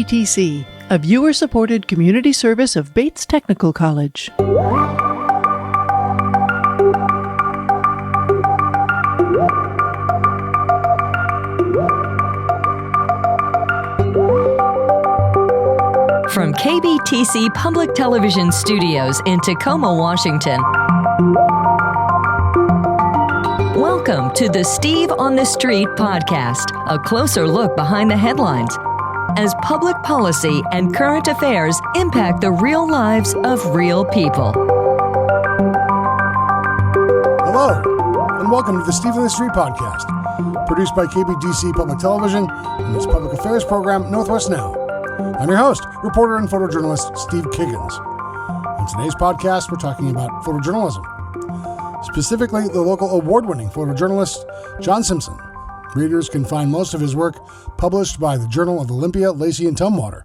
KBTC, a viewer-supported community service of Bates Technical College. From KBTC Public Television Studios in Tacoma, Washington. Welcome to the Steve on the Street podcast, a closer look behind the headlines as public policy and current affairs impact the real lives of real people. Hello, and welcome to the Steve on the Street podcast, produced by KBTC Public Television and its public affairs program, Northwest Now. I'm your host, reporter and photojournalist Steve Kiggins. On today's podcast, we're talking about photojournalism, specifically the local award-winning photojournalist John Simpson. Readers can find most of his work published by the Journal of Olympia, Lacey Tumwater.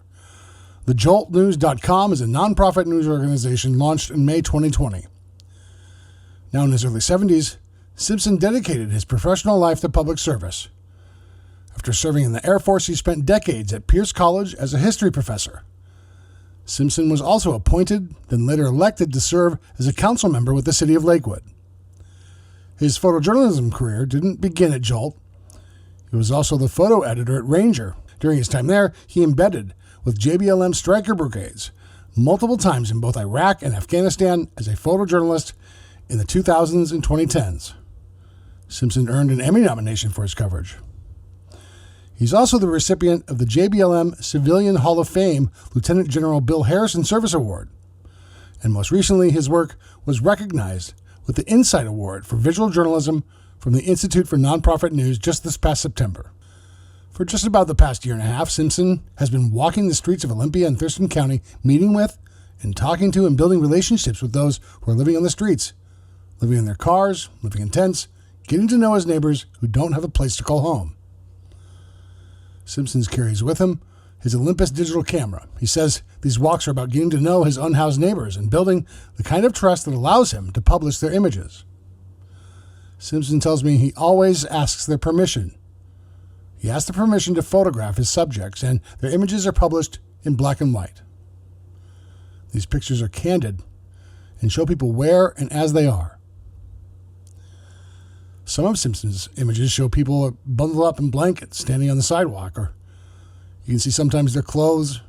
TheJoltNews.com is a nonprofit news organization launched in May 2020. Now in his early 70s, Simpson dedicated his professional life to public service. After serving in the Air Force, he spent decades at Pierce College as a history professor. Simpson was also appointed, then later elected to serve as a council member with the City of Lakewood. His photojournalism career didn't begin at Jolt. He was also the photo editor at Ranger. During his time there, he embedded with JBLM Stryker Brigades multiple times in both Iraq and Afghanistan as a photojournalist in the 2000s and 2010s. Simpson earned an Emmy nomination for his coverage. He's also the recipient of the JBLM Civilian Hall of Fame Lieutenant General Bill Harrison Service Award. And most recently, his work was recognized with the Insight Award for Visual Journalism from the Institute for Nonprofit News just this past September. For just about the past year and a half, Simpson has been walking the streets of Olympia and Thurston County, meeting with and talking to and building relationships with those who are living on the streets, living in their cars, living in tents, getting to know his neighbors who don't have a place to call home. Simpson carries with him his Olympus digital camera. He says these walks are about getting to know his unhoused neighbors and building the kind of trust that allows him to publish their images. Simpson tells me he always asks their permission. He asks the permission to photograph his subjects, and their images are published in black and white. These pictures are candid and show people where and as they are. Some of Simpson's images show people bundled up in blankets standing on the sidewalk, or you can see sometimes their clothes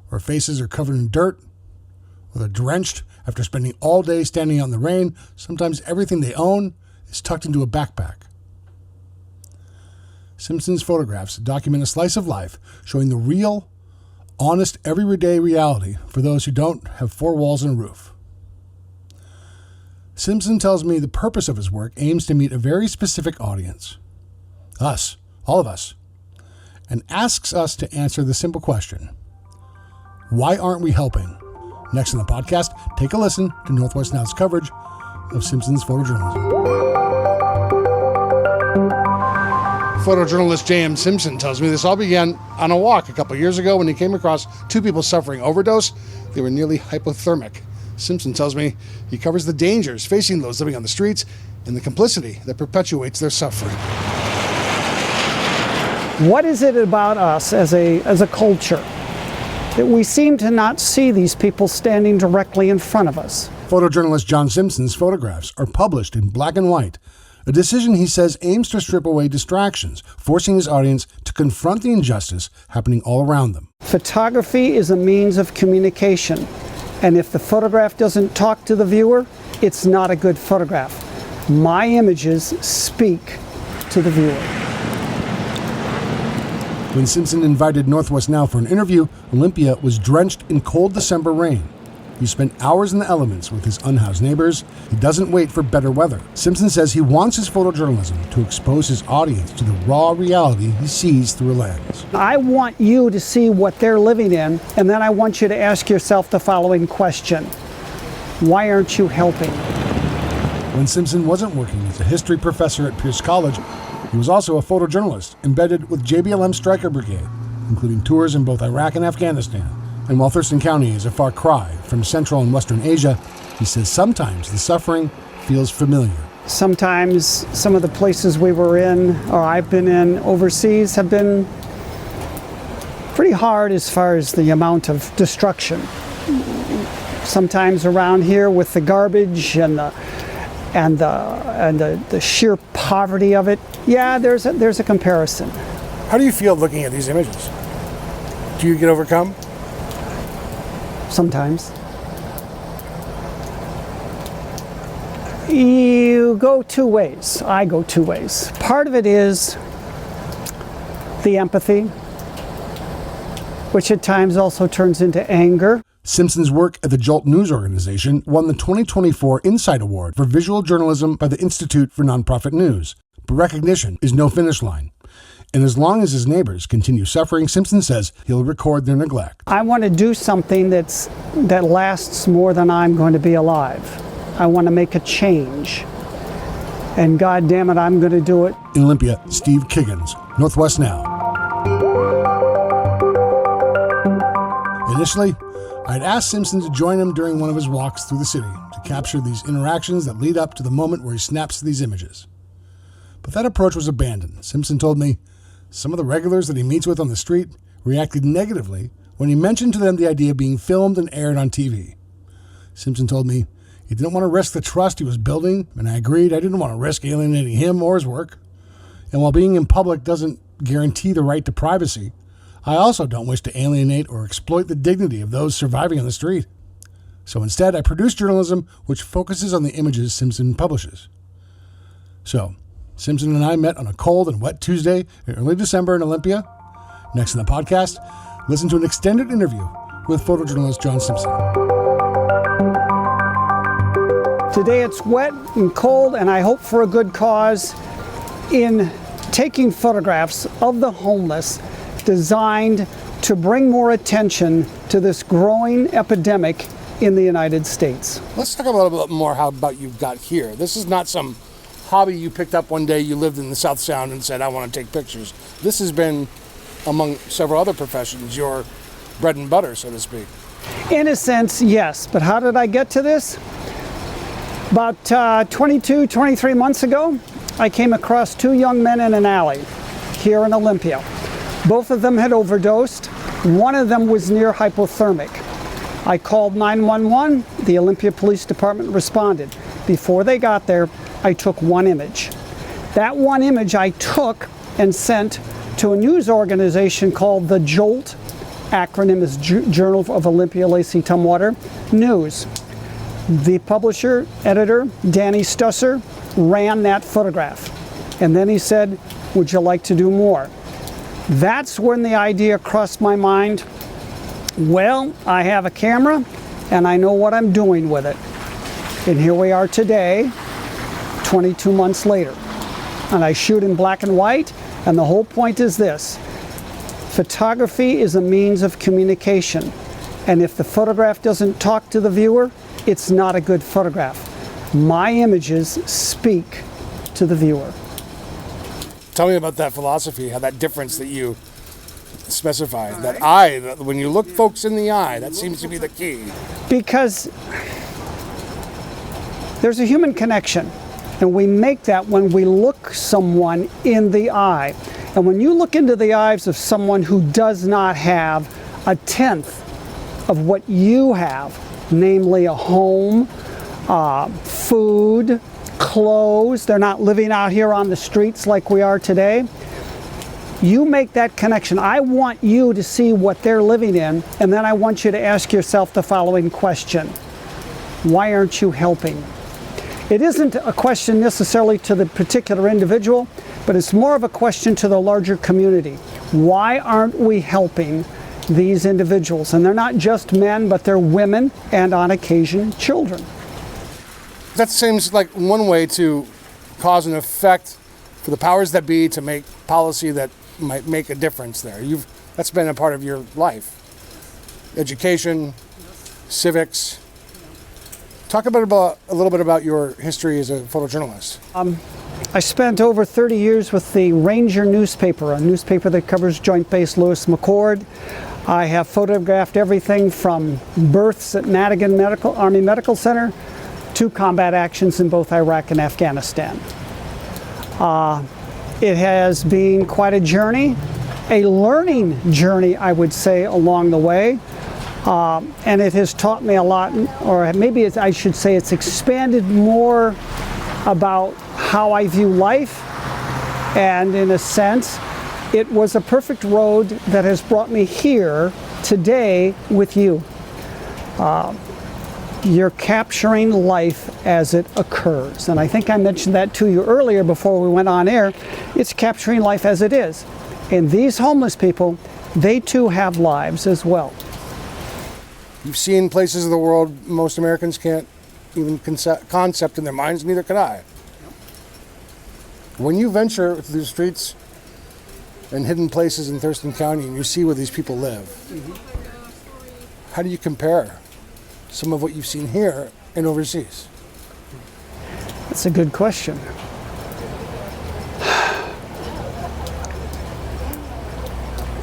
or faces are covered in dirt, or they're drenched after spending all day standing out in the rain. Sometimes everything they own is tucked into a backpack. Simpson's photographs document a slice of life, showing the real, honest, everyday reality for those who don't have four walls and a roof. Simpson tells me the purpose of his work aims to meet a very specific audience, us, all of us, and asks us to answer the simple question: why aren't we helping? Next on the podcast, take a listen to Northwest Now's coverage of Simpson's photojournalism. Photojournalist J.M. Simpson tells me this all began on a walk a couple years ago when he came across two people suffering overdose. They were nearly hypothermic. Simpson tells me he covers the dangers facing those living on the streets and the complicity that perpetuates their suffering. What is it about us as a culture that we seem to not see these people standing directly in front of us? Photojournalist John Simpson's photographs are published in black and white, a decision he says aims to strip away distractions, forcing his audience to confront the injustice happening all around them. Photography is a means of communication, and if the photograph doesn't talk to the viewer, it's not a good photograph. My images speak to the viewer. When Simpson invited Northwest Now for an interview, Olympia was drenched in cold December rain. He spent hours in the elements with his unhoused neighbors. He doesn't wait for better weather. Simpson says he wants his photojournalism to expose his audience to the raw reality he sees through a lens. I want you to see what they're living in, and then I want you to ask yourself the following question: why aren't you helping? When Simpson wasn't working as a history professor at Pierce College, he was also a photojournalist embedded with JBLM Stryker Brigade, including tours in both Iraq and Afghanistan. And while Thurston County is a far cry from Central and Western Asia, he says sometimes the suffering feels familiar. Sometimes some of the places we were in, or I've been in overseas, have been pretty hard as far as the amount of destruction. Sometimes around here with the garbage and the sheer poverty of it, yeah, there's a comparison. How do you feel looking at these images? Do you get overcome? Sometimes. You go two ways. I go two ways. Part of it is the empathy, which at times also turns into anger. Simpson's work at the Jolt News Organization won the 2024 Insight Award for Visual Journalism by the Institute for Nonprofit News. But recognition is no finish line. And as long as his neighbors continue suffering, Simpson says he'll record their neglect. I want to do something that lasts more than I'm going to be alive. I want to make a change. And God damn it, I'm going to do it. In Olympia, Steve Kiggins, Northwest Now. Initially, I had asked Simpson to join him during one of his walks through the city to capture these interactions that lead up to the moment where he snaps these images. But that approach was abandoned. Simpson told me some of the regulars that he meets with on the street reacted negatively when he mentioned to them the idea of being filmed and aired on TV. Simpson told me he didn't want to risk the trust he was building, and I agreed I didn't want to risk alienating him or his work. And while being in public doesn't guarantee the right to privacy, I also don't wish to alienate or exploit the dignity of those surviving on the street. So instead, I produce journalism which focuses on the images Simpson publishes. So, Simpson and I met on a cold and wet Tuesday in early December in Olympia. Next in the podcast, listen to an extended interview with photojournalist John Simpson. Today it's wet and cold, and I hope for a good cause in taking photographs of the homeless designed to bring more attention to this growing epidemic in the United States. Let's talk a little bit more how about you got here. This is not some hobby you picked up one day. You lived in the South Sound and said, I want to take pictures. This has been, among several other professions, your bread and butter, so to speak. In a sense, yes. But how did I get to this? About 22, 23 months ago, I came across two young men in an alley here in Olympia. Both of them had overdosed. One of them was near hypothermic. I called 911. The Olympia Police Department responded. Before they got there, I took one image. That one image I took and sent to a news organization called the JOLT, acronym is Journal of Olympia, Lacey Tumwater, News. The publisher, editor, Danny Stusser, ran that photograph. And then he said, would you like to do more? That's when the idea crossed my mind. Well, I have a camera and I know what I'm doing with it. And here we are today, 22 months later. And I shoot in black and white, and the whole point is this. Photography is a means of communication. And if the photograph doesn't talk to the viewer, it's not a good photograph. My images speak to the viewer. Tell me about that philosophy, how that difference that you specify, that eye, when you look folks in the eye, that seems to be the key. Because there's a human connection, and we make that when we look someone in the eye. And when you look into the eyes of someone who does not have a tenth of what you have, namely a home, food, clothes, they're not living out here on the streets like we are today, you make that connection. I want you to see what they're living in, and then I want you to ask yourself the following question. Why aren't you helping? It isn't a question necessarily to the particular individual, but it's more of a question to the larger community. Why aren't we helping these individuals? And they're not just men, but they're women and on occasion children. That seems like one way to cause an effect for the powers that be to make policy that might make a difference there. That's been a part of your life. Education, civics. Talk a little bit about your history as a photojournalist. I spent over 30 years with the Ranger newspaper, a newspaper that covers Joint Base Lewis McChord. I have photographed everything from births at Madigan Army Medical Center to combat actions in both Iraq and Afghanistan. It has been quite a journey. a learning journey, I would say, along the way. And it has taught me a lot, or maybe I should say it's expanded more about how I view life. And in a sense, it was a perfect road that has brought me here today with you. You're capturing life as it occurs. And I think I mentioned that to you earlier before we went on air. It's capturing life as it is. And these homeless people, they too have lives as well. You've seen places of the world most Americans can't even concept in their minds, neither can I. When you venture through the streets and hidden places in Thurston County and you see where these people live, how do you compare some of what you've seen here and overseas? That's a good question.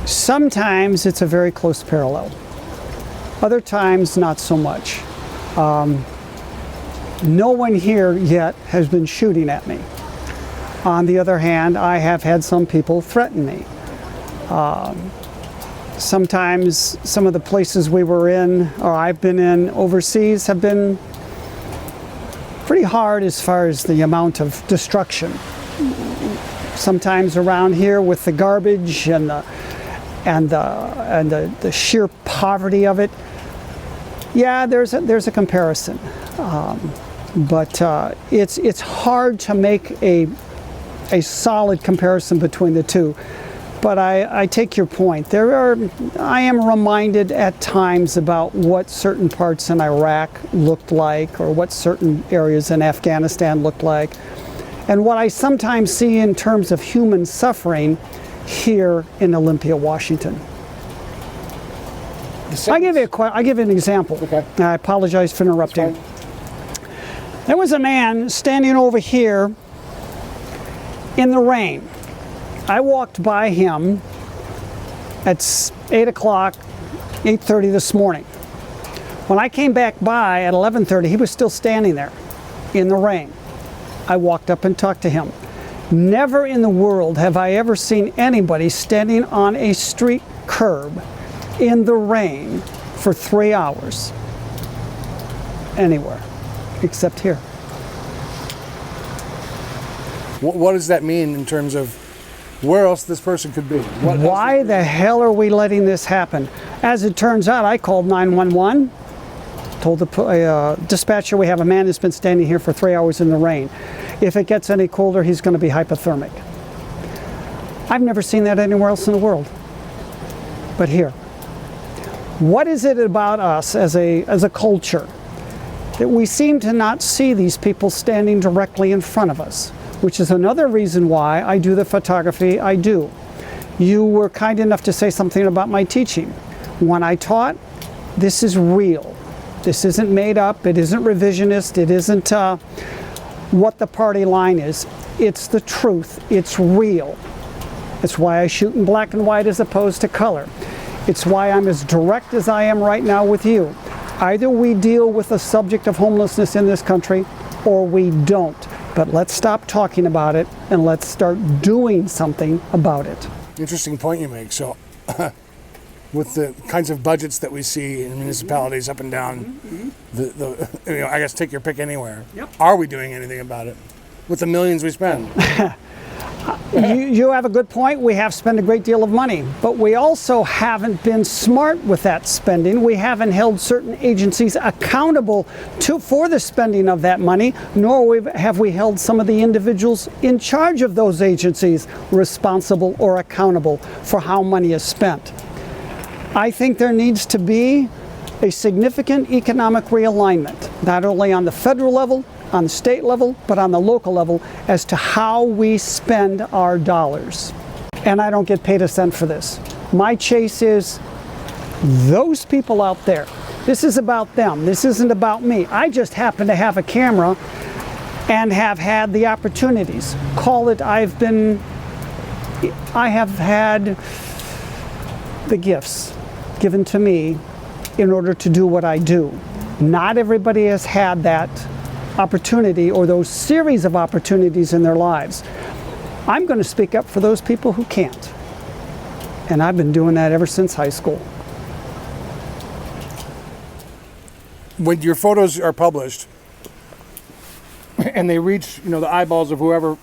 Sometimes it's a very close parallel. Other times, not so much. No one here yet has been shooting at me. On the other hand, I have had some people threaten me. Sometimes some of the places we were in, or I've been in overseas, have been pretty hard as far as the amount of destruction. Sometimes around here with the garbage and the sheer poverty of it, yeah, there's a comparison, but it's hard to make a solid comparison between the two. But I take your point. I am reminded at times about what certain parts in Iraq looked like, or what certain areas in Afghanistan looked like, and what I sometimes see in terms of human suffering here in Olympia, Washington. I'll give you an example. Okay. I apologize for interrupting. There was a man standing over here in the rain. I walked by him at 8 o'clock, 8:30 this morning. When I came back by at 11:30, he was still standing there in the rain. I walked up and talked to him. Never in the world have I ever seen anybody standing on a street curb in the rain for 3 hours anywhere except here. What does that mean in terms of where else this person could be? Why the hell are we letting this happen? As it turns out, I called 911, told the dispatcher we have a man who's been standing here for 3 hours in the rain. If it gets any colder, he's going to be hypothermic. I've never seen that anywhere else in the world, but here. What is it about us as a culture that we seem to not see these people standing directly in front of us? Which is another reason why I do the photography I do. You were kind enough to say something about my teaching. When I taught, this is real. This isn't made up, it isn't revisionist, it isn't what the party line is. It's the truth, it's real. It's why I shoot in black and white as opposed to color. It's why I'm as direct as I am right now with you. Either we deal with the subject of homelessness in this country, or we don't. But let's stop talking about it and let's start doing something about it. Interesting point you make. So with the kinds of budgets that we see in municipalities up and down, I guess take your pick anywhere. Yep. Are we doing anything about it with the millions we spend? You have a good point. We have spent a great deal of money, but we also haven't been smart with that spending. We haven't held certain agencies accountable for the spending of that money, nor have we held some of the individuals in charge of those agencies responsible or accountable for how money is spent. I think there needs to be a significant economic realignment, not only on the federal level, on the state level, but on the local level, as to how we spend our dollars. And I don't get paid a cent for this. My chase is those people out there. This is about them. This isn't about me. I just happen to have a camera and have had the opportunities. Call it, I have had the gifts given to me in order to do what I do. Not everybody has had that opportunity or those series of opportunities in their lives. I'm going to speak up for those people who can't. And I've been doing that ever since high school. When your photos are published and they reach, the eyeballs of whoever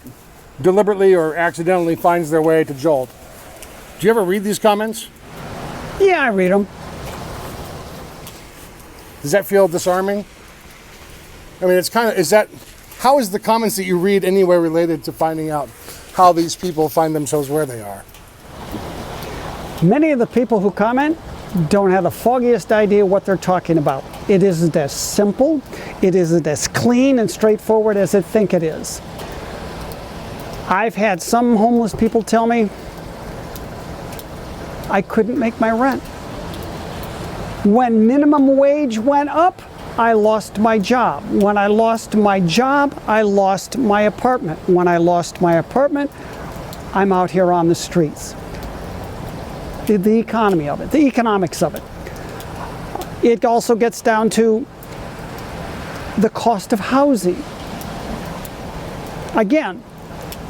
deliberately or accidentally finds their way to Jolt, do you ever read these comments? Yeah, I read them. Does that feel disarming? I mean, how is the comments that you read anywhere related to finding out how these people find themselves where they are? Many of the people who comment don't have the foggiest idea what they're talking about. It isn't as simple, it isn't as clean and straightforward as they think it is. I've had some homeless people tell me I couldn't make my rent. When minimum wage went up, I lost my job. When I lost my job, I lost my apartment. When I lost my apartment, I'm out here on the streets. The economy of it, the economics of it. It also gets down to the cost of housing. Again,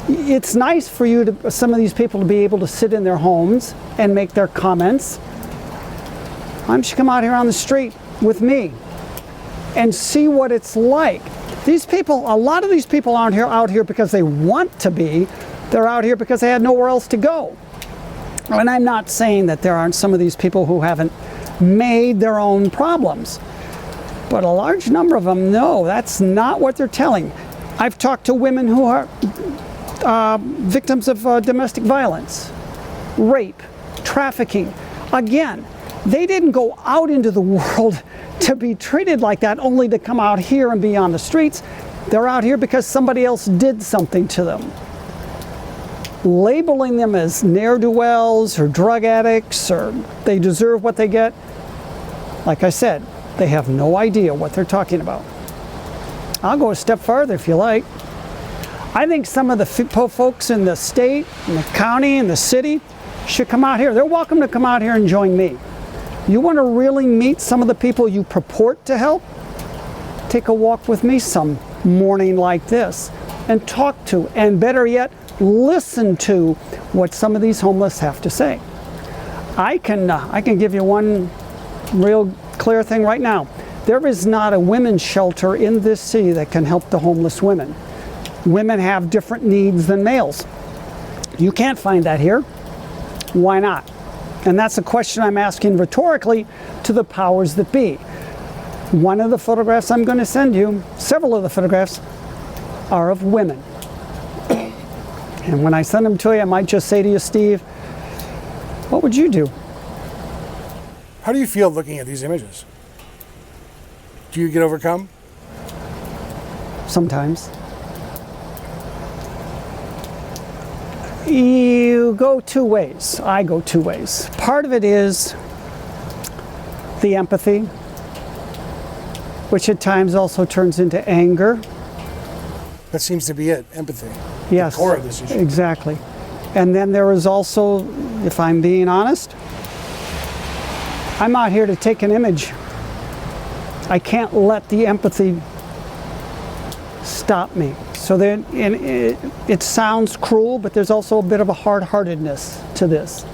it's nice for some of these people to be able to sit in their homes and make their comments. Why don't you come out here on the street with me and see what it's like? These people, a lot of these people aren't out here because they want to be. They're out here because they had nowhere else to go. And I'm not saying that there aren't some of these people who haven't made their own problems. But a large number of them, no, that's not what they're telling. I've talked to women who are victims of domestic violence, rape, trafficking. Again, they didn't go out into the world to be treated like that, only to come out here and be on the streets. They're out here because somebody else did something to them. Labeling them as ne'er-do-wells or drug addicts or they deserve what they get, like I said, they have no idea what they're talking about. I'll go a step farther if you like. I think some of the folks in the state, and the county, and the city should come out here. They're welcome to come out here and join me. You want to really meet some of the people you purport to help? Take a walk with me some morning like this and talk to, and better yet, listen to what some of these homeless have to say. I can give you one real clear thing right now. There is not a women's shelter in this city that can help the homeless women. Women have different needs than males. You can't find that here. Why not? And that's a question I'm asking rhetorically to the powers that be. One of the photographs I'm going to send you, several of the photographs, are of women. And when I send them to you, I might just say to you, Steve, what would you do? How do you feel looking at these images? Do you get overcome? Sometimes. You go two ways. I go two ways. Part of it is the empathy, which at times also turns into anger. That seems to be it, empathy. Yes, the core of this issue. Exactly. And then there is also, if I'm being honest, I'm out here to take an image. I can't let the empathy stop me. So then, it sounds cruel, but there's also a bit of a hard-heartedness to this.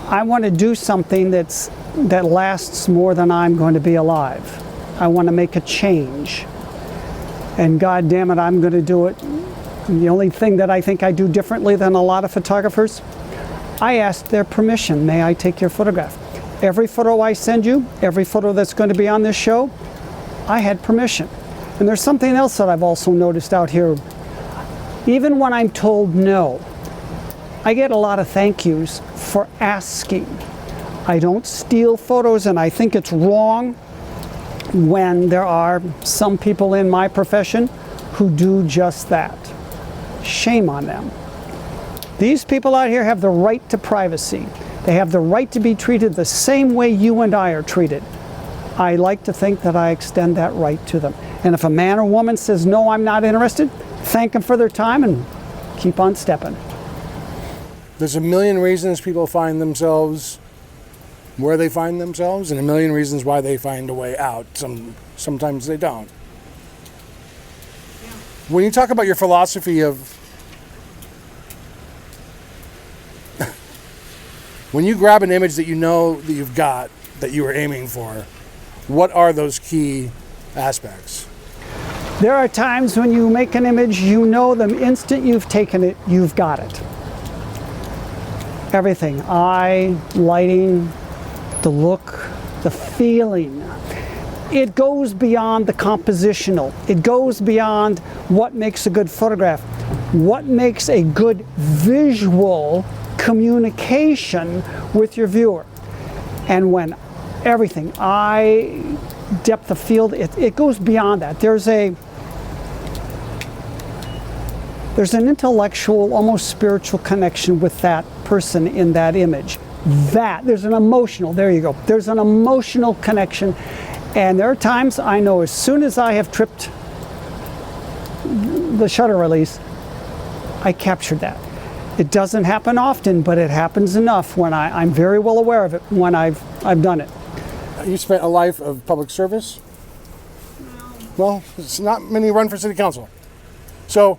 I want to do something that lasts more than I'm going to be alive. I want to make a change. And God damn it, I'm going to do it. And the only thing that I think I do differently than a lot of photographers, I asked their permission. May I take your photograph? Every photo I send you, every photo that's going to be on this show, I had permission. And there's something else that I've also noticed out here. Even when I'm told no, I get a lot of thank yous for asking. I don't steal photos, and I think it's wrong when there are some people in my profession who do just that. Shame on them. These people out here have the right to privacy. They have the right to be treated the same way you and I are treated. I like to think that I extend that right to them. And if a man or woman says, no, I'm not interested, thank them for their time and keep on stepping. There's a million reasons people find themselves where they find themselves, and a million reasons why they find a way out. Sometimes they don't. When you talk about your philosophy of When you grab an image that you know that you've got, that you were aiming for, what are those key aspects? There are times when you make an image, you know the instant you've taken it, you've got it. Everything, eye, lighting, the look, the feeling. It goes beyond the compositional. It goes beyond what makes a good photograph. What makes a good visual communication with your viewer. And when everything, eye, depth of field, it goes beyond that. There's an intellectual, almost spiritual connection with that person in that image. There's an emotional, there you go. There's an emotional connection. And there are times I know as soon as I have tripped the shutter release, I captured that. It doesn't happen often, but it happens enough when I'm very well aware of it when I've done it. You spent a life of public service? Well, it's not many run for city council. So,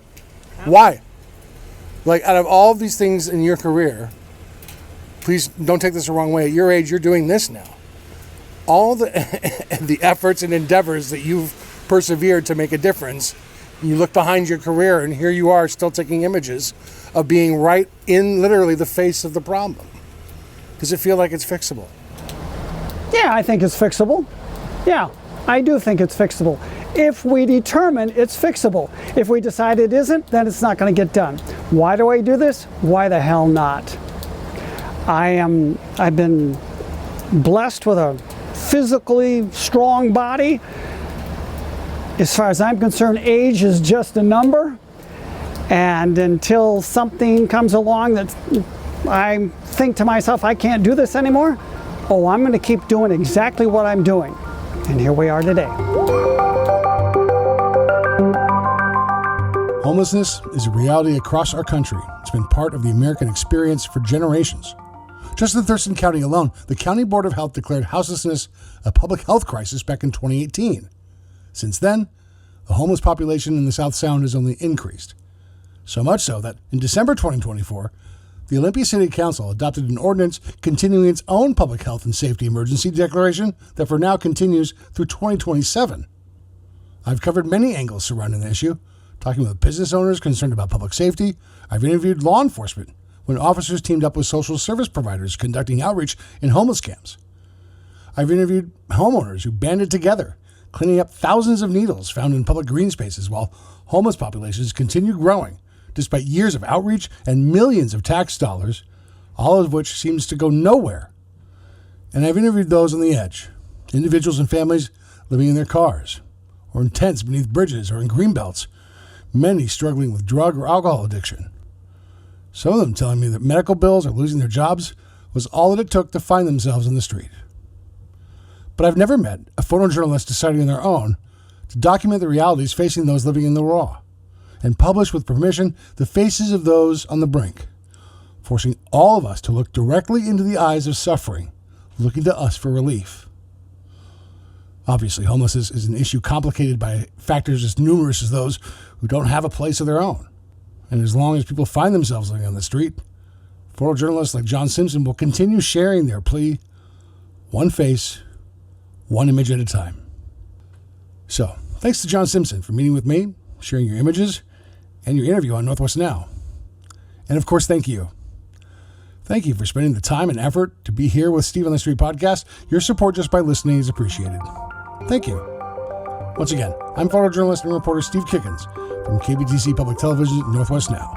why? Like, out of all of these things in your career, please don't take this the wrong way. At your age, you're doing this now. All the efforts and endeavors that you've persevered to make a difference, you look behind your career and here you are still taking images of being right in literally the face of the problem. Does it feel like it's fixable? Yeah, I think it's fixable. Yeah, I do think it's fixable. If we determine it's fixable. If we decide it isn't, then it's not going to get done. Why do I do this? Why the hell not? I've been blessed with a physically strong body. As far as I'm concerned, age is just a number. And until something comes along that I think to myself, I can't do this anymore, I'm going to keep doing exactly what I'm doing. And here we are today. Homelessness is a reality across our country. It's been part of the American experience for generations. Just in Thurston County alone, the County Board of Health declared houselessness a public health crisis back in 2018. Since then, the homeless population in the South Sound has only increased. So much so that in December 2024, the Olympia City Council adopted an ordinance continuing its own public health and safety emergency declaration that for now continues through 2027. I've covered many angles surrounding the issue, talking with business owners concerned about public safety. I've interviewed law enforcement when officers teamed up with social service providers conducting outreach in homeless camps. I've interviewed homeowners who banded together, cleaning up thousands of needles found in public green spaces while homeless populations continue growing, despite years of outreach and millions of tax dollars, all of which seems to go nowhere. And I've interviewed those on the edge, individuals and families living in their cars, or in tents beneath bridges or in greenbelts, many struggling with drug or alcohol addiction. Some of them telling me that medical bills or losing their jobs was all that it took to find themselves on the street. But I've never met a photojournalist deciding on their own to document the realities facing those living in the raw, and publish with permission the faces of those on the brink, forcing all of us to look directly into the eyes of suffering, looking to us for relief. Obviously, homelessness is an issue complicated by factors as numerous as those who don't have a place of their own. And as long as people find themselves living on the street, photojournalists like John Simpson will continue sharing their plea, one face, one image at a time. So, thanks to John Simpson for meeting with me, sharing your images, and your interview on Northwest Now. And of course, thank you. Thank you for spending the time and effort to be here with Steve on the Street podcast. Your support just by listening is appreciated. Thank you. Once again, I'm photojournalist and reporter Steve Kickens from KBTC Public Television Northwest Now.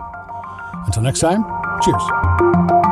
Until next time, cheers.